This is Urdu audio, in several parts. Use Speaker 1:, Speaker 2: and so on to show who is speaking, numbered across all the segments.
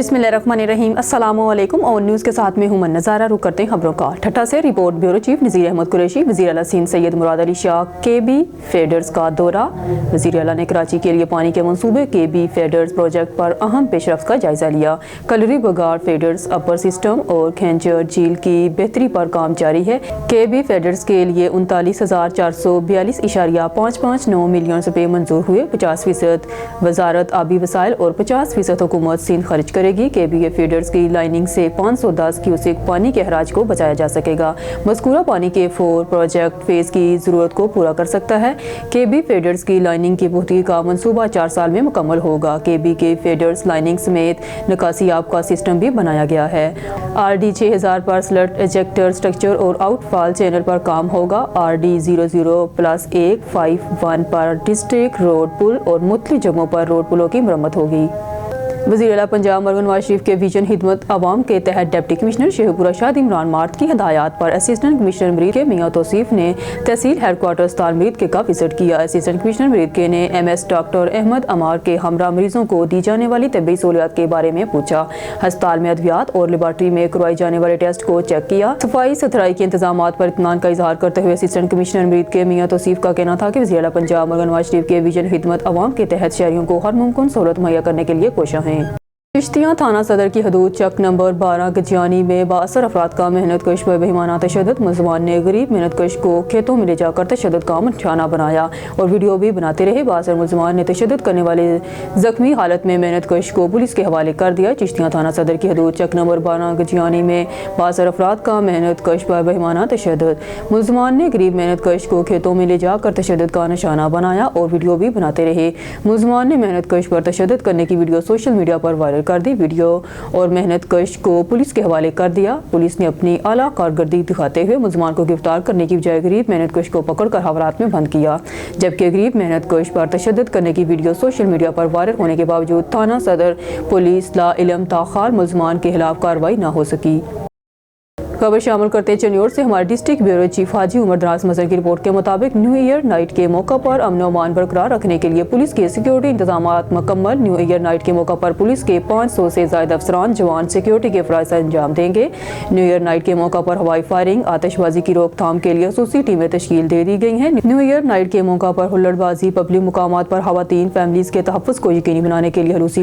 Speaker 1: بسم اللہ الرحمن الرحیم، السلام علیکم۔ اور نیوز کے ساتھ میں ہوں من نظارہ۔ رخ کرتے ہیں خبروں کا۔ ٹھٹھہ سے report bureau chief Nazir Ahmed Qureshi. وزیر اعلیٰ سندھ سید مراد علی شاہ کے بی فیڈرز کا دورہ۔ وزیر اعلیٰ نے کراچی کے لیے پانی کے منصوبے کے بی فیڈرز پروجیکٹ پر اہم پیش رفت کا جائزہ لیا۔ کلری بگاڑ فیڈرز اپر سسٹم اور کھینچر جھیل کی بہتری پر کام جاری ہے۔ کے بی فیڈرز کے لیے 39,442.559 ملین روپے منظور ہوئے۔ 50% وزارت آبی وسائل اور 50% حکومت سندھ خرچ کرے گی۔ کے بی فیڈرز کی لائننگ سے 510 کیوسک پانی کے اخراج کو بچایا جا سکے گا۔ مذکورہ پانی کے 4 پروجیکٹ فیز کی ضرورت کو پورا کر سکتا ہے۔ کے بی فیڈرز کی لائننگ کی پختگی کا منصوبہ 4 سال میں مکمل ہوگا۔ کے بی کے فیڈرز لائننگ سمیت نکاسی آب کا سسٹم بھی بنایا گیا ہے۔ آر ڈی 6000 پر سلٹ ایجیکٹر اسٹرکچر اور آؤٹ فال چینل پر کام ہوگا۔ آر ڈی 00+151 پر ڈسٹرکٹ روڈ پل اور مختلف جگہوں پر روڈ پلوں کی مرمت ہوگی۔ وزیر اعلیٰ پنجاب مریم نواز شریف کے ویژن خدمت عوام کے تحت ڈپٹی کمشنر شیخ پورہ شاہد عمران مارت کی ہدایات پر اسسٹنٹ کمشنر مرید کے میاں توصیف نے تحصیل ہیڈ کوارٹر اسپتال مرید کے کا وزٹ کیا۔ اسسٹنٹ کمشنر مرید کے نے M S doctor Ahmed Ammar کے ہمراہ مریضوں کو دی جانے والی طبی سہولیات کے بارے میں پوچھا۔ ہسپتال میں ادویات اور لیبارٹری میں کروائی جانے والے ٹیسٹ کو چیک کیا۔ صفائی ستھرائی کے انتظامات پر اطمینان کا اظہار کرتے ہوئے اسسٹنٹ کمشنر مرید کے میاں توصیف کا کہنا تھا کہ وزیر اعلیٰ پنجاب مریم نواز شریف کے ویژن خدمت عوام کے تحت شہریوں کو ہر ممکن سہولت مہیا کرنے کے لیے کوشاں ہیں۔ چشتیاں تھانہ صدر کی حدود چک نمبر 12 گجیانی میں بااثر افراد کا محنت کش پر بہیمانہ تشدد۔ ملزمان نے غریب محنت کش کو کھیتوں میں لے جا کر تشدد کا نشانہ بنایا اور ویڈیو بھی بناتے رہے۔ بااثر ملزمان نے تشدد کرنے والے زخمی حالت میں محنت کش کو پولیس کے حوالے کر دیا۔ چشتیاں تھانہ صدر کی حدود چک نمبر 12 گجیانی میں بااثر افراد کا محنت کش پر بہیمانہ تشدد۔ ملزمان نے غریب محنت کش کو کھیتوں میں لے جا کر تشدد کا نشانہ بنایا اور ویڈیو بھی بناتے رہے۔ ملزمان نے محنت کش پر تشدد کرنے کی ویڈیو سوشل میڈیا پر وائرل کر دی۔ ویڈیو اور محنت کش کو پولیس کے حوالے کر دیا۔ پولیس نے اپنی اعلیٰ کارکردگی دکھاتے ہوئے ملزمان کو گرفتار کرنے کی بجائے غریب محنت کش کو پکڑ کر حوالات میں بند کیا، جبکہ غریب محنت کش پر تشدد کرنے کی ویڈیو سوشل میڈیا پر وائرل ہونے کے باوجود تھانہ صدر پولیس لا علم تاخال ملزمان کے خلاف کارروائی نہ ہو سکی۔ خبر شامل کرتے چنیور سے ہمارے ڈسٹرکٹ بیورو چیف حاجی عمر دراز مظہر کی رپورٹ کے مطابق نیو ایئر نائٹ کے موقع پر امن و امان برقرار رکھنے کے لیے پولیس کے سیکیورٹی انتظامات مکمل۔ نیو ایئر نائٹ کے موقع پر پولیس کے 500 سے زائد افسران جوان سیکیورٹی کے فرائض انجام دیں گے۔ نیو ایئر نائٹ کے موقع پر ہوائی فائرنگ، آتش بازی کی روک تھام کے لیے خصوصی ٹیمیں تشکیل دے دی گئی ہیں۔ نیو ایئر نائٹ کے موقع پر ہلڑ بازی، پبلک مقامات پر خواتین فیملیز کے تحفظ کو یقینی بنانے کے لیے خصوصی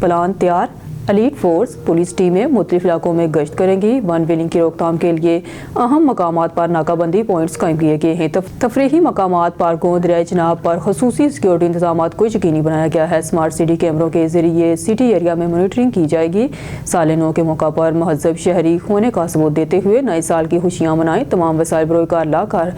Speaker 1: پلان تیار۔ ایلیٹ فورس پولیس ٹیمیں مختلف علاقوں میں گشت کریں گی۔ ون ویلنگ کی روک تھام کے لیے اہم مقامات پر ناکہ بندی پوائنٹس قائم کیے گئے ہیں۔ تفریحی مقامات، پارکوں، دریائے جناب پر خصوصی سیکیورٹی انتظامات کو یقینی بنایا گیا ہے۔ اسمارٹ سٹی کیمروں کے ذریعے سٹی ایریا میں مانیٹرنگ کی جائے گی۔ سال نو کے موقع پر مہذب شہری ہونے کا ثبوت دیتے ہوئے نئے سال کی خوشیاں منائیں۔ تمام وسائل بروئے کار لا کر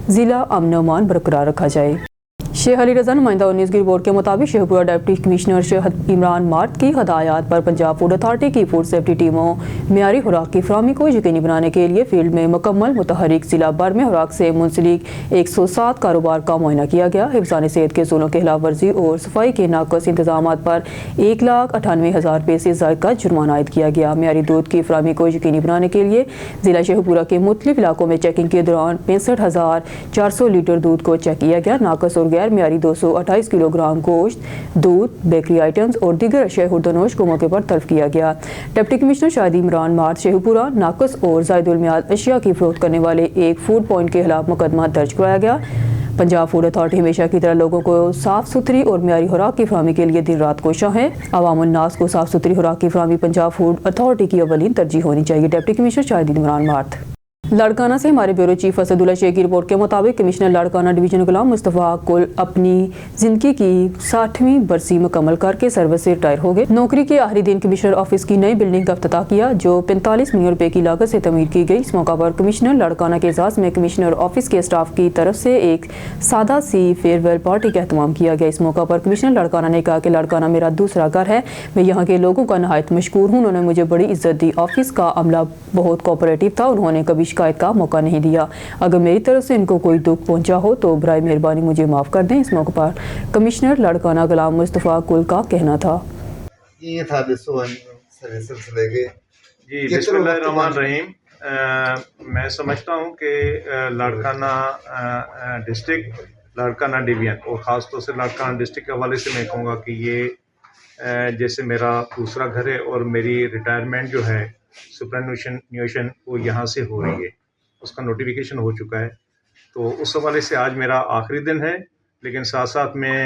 Speaker 1: ضلع امن و امان برقرار رکھا جائے۔ شیخ علی رضا نمائندہ اور نیوز کی رپورٹ کے مطابق شیخ پورہ ڈپٹی کمشنر شاہد عمران مارت کی ہدایات پر پنجاب فوڈ اتھارٹی کی فوڈ سیفٹی ٹیموں معیاری خوراک کی فراہمی کو یقینی بنانے کے لیے فیلڈ میں مکمل متحرک۔ ضلع بھر میں خوراک سے منسلک 107 کاروبار کا معائنہ کیا گیا۔ حفظان صحت کے اصولوں کی خلاف ورزی اور صفائی کے ناقص انتظامات پر 1,98,000 روپے سے زائد کا جرمانہ عائد کیا گیا۔ معیاری دودھ کی فراہمی کو یقینی بنانے کے لیے ضلع شیخ پورہ کے مختلف علاقوں میں چیکنگ کے دوران 65,400 لیٹر دودھ کو چیک کیا گیا۔ ناقص اور غیر معیاری 228 کلو گرام گوشت، دودھ، بیکری آئٹمز اور دیگر اشیاء خوردنوش کو موقع پر طلب کیا گیا۔ ڈپٹی کمشنر شاہد عمران مارت شیخ پورہ ناقص اور زائد المیعاد اشیاء کی فروخت کرنے والے ایک فوڈ پوائنٹ کے خلاف مقدمہ درج کرایا گیا۔ پنجاب فوڈ اتھارٹی ہمیشہ کی طرح لوگوں کو صاف ستھری اور معیاری خوراک کی فراہمی کے لیے دن رات کوشاں ہے۔ عوام الناس کو صاف ستھری خوراک کی فراہمی پنجاب فوڈ اتھارٹی کی اولین ترجیح ہونی چاہیے۔ ڈپٹی کمشنر شاہد عمران مارت۔ لاڑکانہ سے ہمارے بیورو چیف اسد اللہ شیخ کی رپورٹ کے مطابق کمشنر لاڑکانہ ڈویژن غلام مصطفیٰ کل اپنی زندگی کی 60ویں برسی مکمل کر کے سروس سے ریٹائر ہو گئے۔ نوکری کے آخری دن کمشنر آفس کی نئی بلڈنگ کا افتتاح کیا جو 45 ملین روپے کی لاگت سے تعمیر کی گئی۔ اس موقع پر کمشنر لاڑکانہ کے اعزاز میں کمشنر آفس کے اسٹاف کی طرف سے ایک سادہ سی فیئر ویل پارٹی کا اہتمام کیا گیا۔ اس موقع پر کمشنر لاڑکانہ نے کہا کہ لاڑکانہ میرا دوسرا گھر ہے، میں یہاں کے لوگوں کا نہایت مشکور ہوں، انہوں نے مجھے بڑی عزت دی۔ آفس کا عملہ بہت کوآپریٹو تھا، انہوں نے کبھی شکایت کا موقع نہیں دیا۔ اگر میری طرف سے ان کو کوئی دکھ پہنچا ہو تو برائے مہربانی مجھے معاف کر دیں۔ اس موقع پر کمشنر لاڑکانہ غلام مصطفیٰ کل کا کہنا تھا
Speaker 2: یہ تھا سلسلے کے
Speaker 3: جی بسم اللہ الرحمن الرحیم۔ میں سمجھتا ہوں کہ لاڑکانہ ڈسٹرکٹ، لاڑکانہ ڈویژن اور خاص طور سے لاڑکانہ ڈسٹرکٹ کے حوالے سے میں کہوں گا کہ یہ جیسے میرا دوسرا گھر ہے اور میری ریٹائرمنٹ جو ہے سپرانیوشن وہ یہاں سے ہو رہی ہے، اس کا نوٹیفیکیشن ہو چکا ہے. تو اس حوالے سے آج میرا آخری دن ہے، لیکن ساتھ ساتھ میں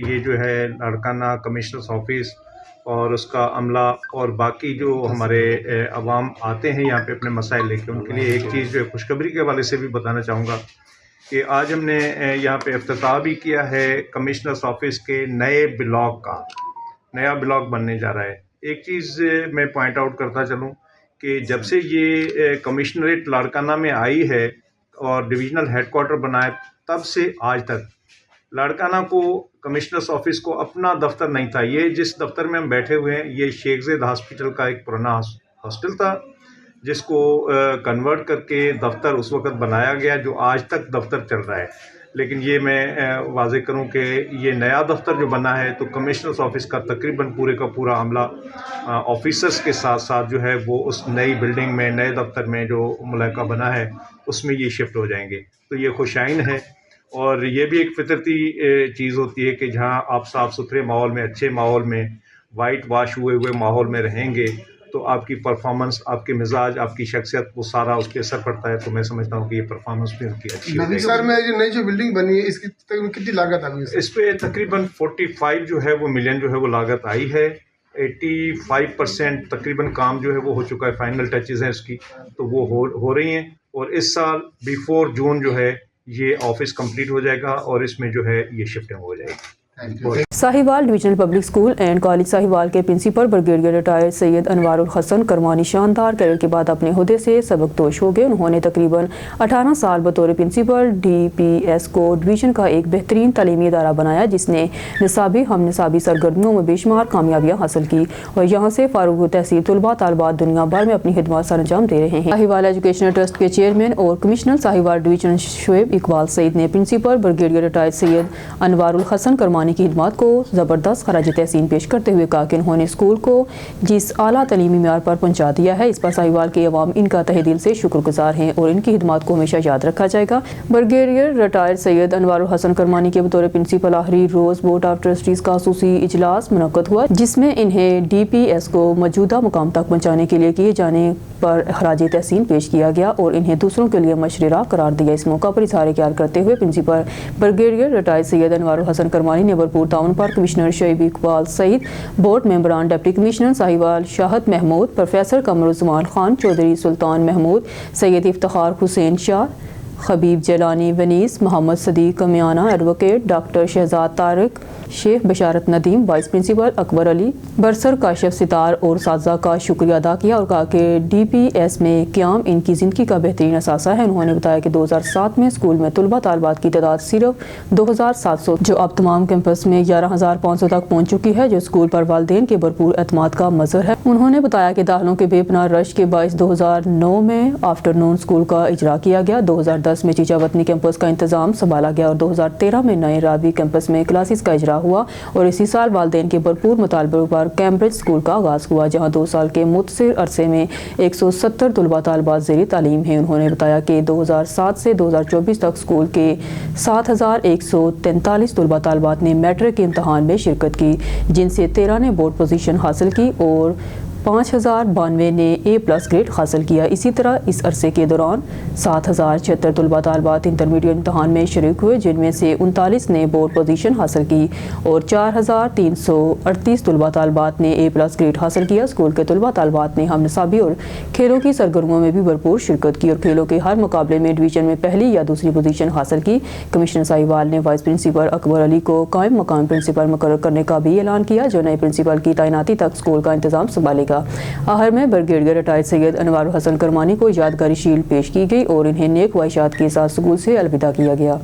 Speaker 3: یہ جو ہے لاڑکانہ کمشنرز آفس اور اس کا عملہ اور باقی جو ہمارے عوام آتے ہیں یہاں پہ اپنے مسائل لے کے، ان کے لیے ایک چیز جو ہے خوشخبری کے حوالے سے بھی بتانا چاہوں گا کہ آج ہم نے یہاں پہ افتتاح بھی کیا ہے کمشنرز آفس کے نئے بلاک کا. نیا بلاک بننے جا رہا ہے. ایک چیز میں پوائنٹ آؤٹ کرتا چلوں کہ جب سے یہ کمشنریٹ لاڑکانہ میں آئی ہے اور ڈویژنل ہیڈ کوارٹر بنا ہے، تب سے آج تک لاڑکانہ کو کمشنرز آفس کو اپنا دفتر نہیں تھا. یہ جس دفتر میں ہم بیٹھے ہوئے ہیں یہ شیخ زید ہاسپٹل کا ایک پرانا ہاسٹل تھا، جس کو کنورٹ کر کے دفتر اس وقت بنایا گیا جو آج تک دفتر چل رہا ہے. لیکن یہ میں واضح کروں کہ یہ نیا دفتر جو بنا ہے تو کمشنرز آفس کا تقریباً پورے کا پورا عملہ آفیسرز کے ساتھ ساتھ جو ہے وہ اس نئی بلڈنگ میں، نئے دفتر میں جو ملحقہ بنا ہے اس میں یہ شفٹ ہو جائیں گے. تو یہ خوشائن ہے، اور یہ بھی ایک فطرتی چیز ہوتی ہے کہ جہاں آپ صاف ستھرے ماحول میں، اچھے ماحول میں، وائٹ واش ہوئے ماحول میں رہیں گے تو آپ کی پرفارمنس، آپ کے مزاج، آپ کی شخصیت، وہ سارا اس پہ اثر پڑتا ہے. تو میں سمجھتا ہوں کہ یہ پرفارمنس بھی ان کی اچھی ہوگی.
Speaker 4: سر میں یہ نئی جو بلڈنگ بنی ہے اس کی تقریباً کتنی لاگت آ گئی؟
Speaker 3: اس پہ تقریباً 45 جو ہے وہ ملین جو ہے وہ لاگت آئی ہے. 85% تقریباً کام جو ہے وہ ہو چکا ہے، فائنل ٹچز ہیں اس کی، تو وہ ہو رہی ہیں. اور اس سال بیفور جون جو ہے یہ آفس کمپلیٹ ہو جائے گا اور اس میں جو ہے یہ شفٹنگ ہو جائے گی.
Speaker 1: Sahiwal divisional public school and college Sahiwal کے پرنسپل بریگیڈیئر ریٹائرڈ سید انوار الحسن کرمانی شاندار کیریئر کے بعد اپنے عہدے سے سبق دوش ہو گئے. انہوں نے تقریباً 18 سال بطور پرنسپل ڈی پی ایس کو ڈویژن کا ایک بہترین تعلیمی ادارہ بنایا، جس نے نصابی ہم نصابی سرگرمیوں میں بے شمار کامیابیاں حاصل کی اور یہاں سے فاروق تحصیل طلباء طالبات دنیا بھر میں اپنی خدمات سر انجام دے رہے ہیں. ساہیوال ایجوکیشنل ٹرسٹ کے چیئرمین اور کمشنر ساہیوال ڈویژن شعیب اقبال سعید نے پرنسپل بریگیڈیئر ریٹائرڈ سید انوار الحسن کرمانی کی خدمات کو زبردست خراج تحسین پیش کرتے ہوئے کہا کہ انہوں نے اسکول کو جس اعلیٰ تعلیمی معیار پر پہنچا دیا ہے، اس پر ساہیوال کے عوام ان کا تہہ دل سے شکر گزار ہیں اور ان کی خدمات کو ہمیشہ یاد رکھا جائے گا. بریگیڈیئر ریٹائرڈ سید انوار الحسن کرمانی کے بطور پرنسپل آخری روز بورڈ آف ٹرسٹیز کا خصوصی اجلاس منعقد ہوا، جس میں انہیں ڈی پی ایس کو موجودہ مقام تک پہنچانے کے لیے کیے جانے پر خراج تحسین پیش کیا گیا اور انہیں دوسروں کے لیے مشرِ راہ قرار دیا. اس موقع پر اظہار خیال کرتے ہوئے پرنسپل بریگیڈیئر ریٹائرڈ سید انوار الحسن کرمانی نے بھرپور تعاون پر کمشنر شعیب اقبال سعید، بورڈ ممبران، ڈپٹی کمشنر ساہیوال شاہد محمود، پروفیسر قمر الزمان خان، چودھری سلطان محمود، سید افتخار حسین شاہ، حبیب جیلانی ونیس، محمد صدیق کمیانہ، ایڈوکیٹ ڈاکٹر شہزاد طارق، شیخ بشارت ندیم، وائس پرنسپل اکبر علی، برسر کاشف ستار اور اساتذہ کا شکریہ ادا کیا اور کہا کہ ڈی پی ایس میں قیام ان کی زندگی کا بہترین اثاثہ ہے. انہوں نے بتایا کہ 2007 میں اسکول میں طلباء طالبات کی تعداد صرف 2700 جو اب تمام کیمپس میں 11500 تک پہنچ چکی ہے، جو اسکول پر والدین کے بھرپور اعتماد کا مظہر ہے. انہوں نے بتایا کہ داخلوں کے بے پناہ رش کے باعث 2009 میں آفٹر نون اسکول کا اجرا کیا گیا، 2010 میں چیچا وطنی کیمپس کا انتظام سنبھالا گیا اور 2013 میں نئے رابی کیمپس میں کلاسز کا اجرا ہوا اور اسی سال والدین کے بھرپور مطالبوں پر کیمبرج اسکول کا آغاز ہوا، جہاں 2 سال کے مختصر عرصے میں 170 طلباء طالبات زیر تعلیم ہیں. انہوں نے بتایا کہ 2007 سے 2024 تک اسکول کے 7143 طلباء طالبات نے میٹرک کے امتحان میں شرکت کی، جن سے 13 نے بورڈ پوزیشن حاصل کی اور 5092 نے اے پلس گریڈ حاصل کیا. اسی طرح اس عرصے کے دوران 7076 طلباء طالبات انٹرمیڈیٹ امتحان میں شریک ہوئے، جن میں سے 39 نے بورڈ پوزیشن حاصل کی اور 4338 طلباء طالبات نے اے پلس گریڈ حاصل کیا. اسکول کے طلباء طالبات نے ہم نصابی اور کھیلوں کی سرگرمیوں میں بھی بھرپور شرکت کی اور کھیلوں کے ہر مقابلے میں ڈویژن میں پہلی یا دوسری پوزیشن حاصل کی. کمشنر ساہیوال نے وائس پرنسپل اکبر علی کو قائم مقام پرنسپل مقرر کرنے کا بھی اعلان کیا، جو نئے پرنسپل کی تعیناتی تک اسکول کا انتظام سنبھالے گا. آخر میں بریگیڈیئر ریٹائرڈ سید انوار الحسن کرمانی کو یادگاری شیلڈ پیش کی گئی اور انہیں نیک خواہشات کے ساتھ اسکول سے الوداع کیا گیا.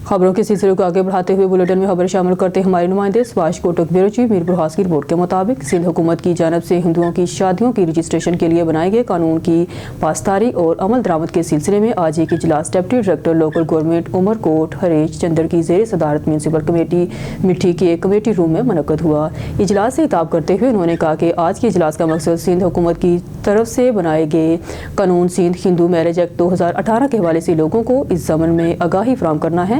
Speaker 1: خبروں کے سلسلے کو آگے بڑھاتے ہوئے بلیٹن میں خبر شامل کرتے ہمارے نمائندے سبھاش کوٹک بیورو چیف میر برہاس کی رپورٹ کے مطابق سندھ حکومت کی جانب سے ہندوؤں کی شادیوں کی رجسٹریشن کے لیے بنائے گئے قانون کی پاسداری اور عمل درآمد کے سلسلے میں آج ایک اجلاس ڈپٹی ڈائریکٹر لوکل گورنمنٹ عمر کوٹ ہریش چندر کی زیر صدارت میونسپل کمیٹی مٹھی کے کمیٹی روم میں منعقد ہوا. اجلاس سے خطاب کرتے ہوئے انہوں نے کہا کہ آج کے اجلاس کا مقصد سندھ حکومت کی طرف سے بنائے گئے قانون سندھ ہندو میرج ایکٹ 2018 کے حوالے سے لوگوں کو اس ضمن میں آگاہی فراہم کرنا ہے